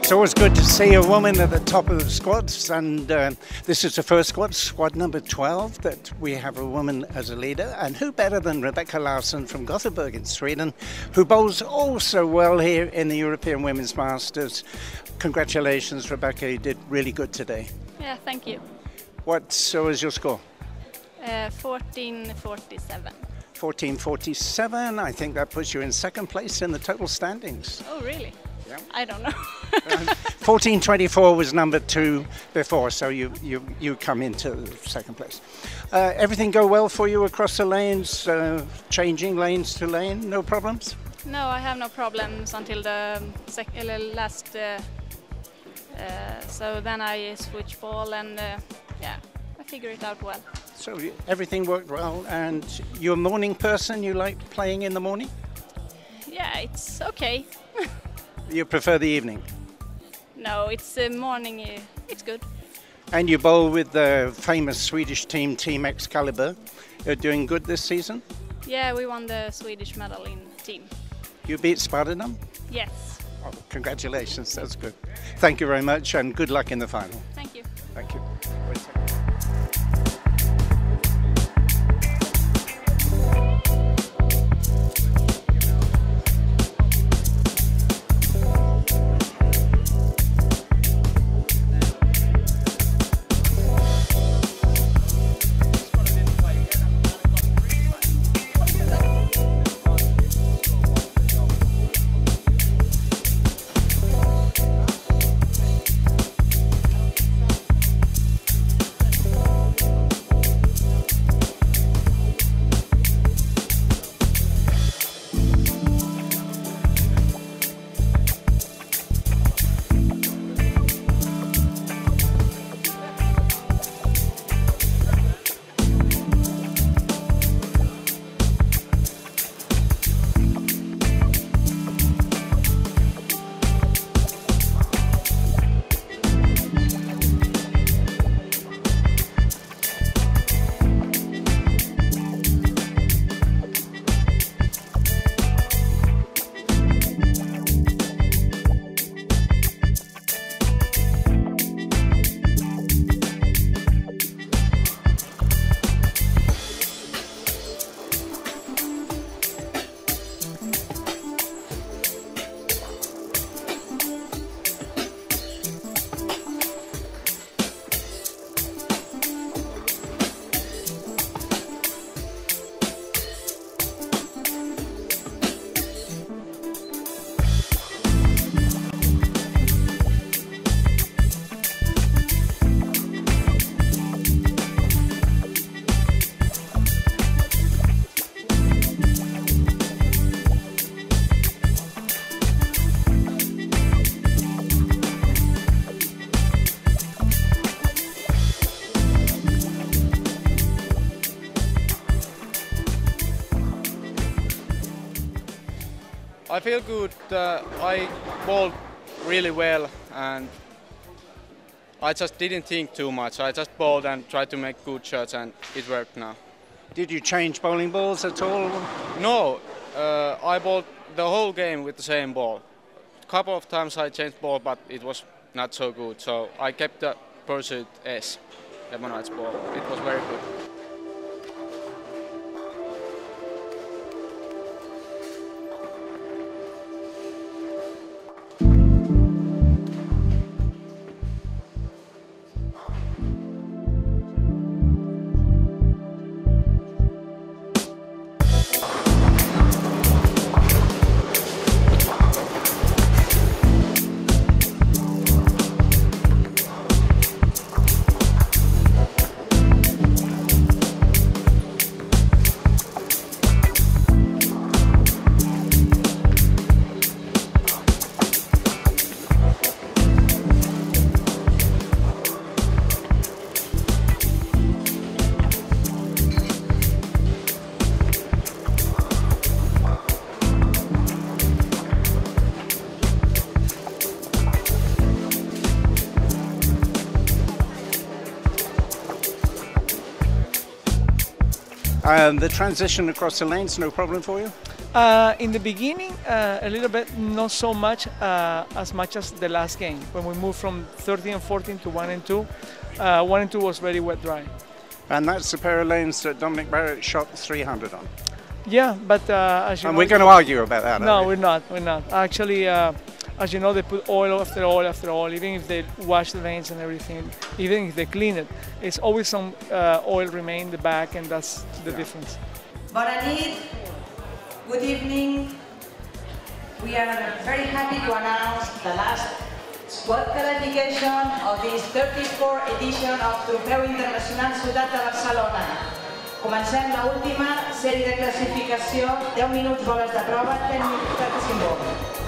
It's always good to see a woman at the top of the squads, and this is the first squad number 12, that we have a woman as a leader. And who better than Rebecca Larsson from Gothenburg in Sweden, who bowls also well here in the European Women's Masters. Congratulations, Rebecca, you did really good today. Yeah, thank you. What was your score? 1447. 1447, I think that puts you in second place in the total standings. Oh, really? Yeah. I don't know. 1424 was number 2 before, so you come into second place. Everything go well for you across the lanes, changing lanes to lane, no problems? No, I have no problems until the last, so then I switch ball and yeah, I figure it out well. So everything worked well, and you're a morning person, you like playing in the morning? Yeah, it's okay. You prefer the evening? No, it's morning, it's good. And you bowl with the famous Swedish team, Team Excalibur. You're doing good this season? Yeah, we won the Swedish medal in team. You beat Spartanum? Yes. Oh, congratulations, that's good. Thank you very much, and good luck in the final. Thank you. Thank you. I feel good. I bowled really well, and I just didn't think too much. I just bowled and tried to make good shots, and it worked now. Did you change bowling balls at all? No, I bowled the whole game with the same ball. A couple of times I changed ball, but it was not so good. So I kept the pursuit S, Lemonite's ball. It was very good. The transition across the lanes, no problem for you? In the beginning, a little bit, not so much as the last game. When we moved from 13 and 14 to 1 and 2, 1 and 2 was very wet dry. And that's the pair of lanes that Dominic Barrett shot 300 on. Yeah, but as you know... And we're going to argue about that, No, aren't we? we're not. Actually, as you know, they put oil after oil after oil, even if they wash the lanes and everything, even if they clean it, it's always some oil remain in the back, and that's the difference. Bona nit, good evening. We are very happy to announce the last squad qualification of this 34th edition of Trofeu Internacional Ciutat de Barcelona. Comencem l'última sèrie de classificació, 10 minuts boles de prova, 10 minuts de 5 boles.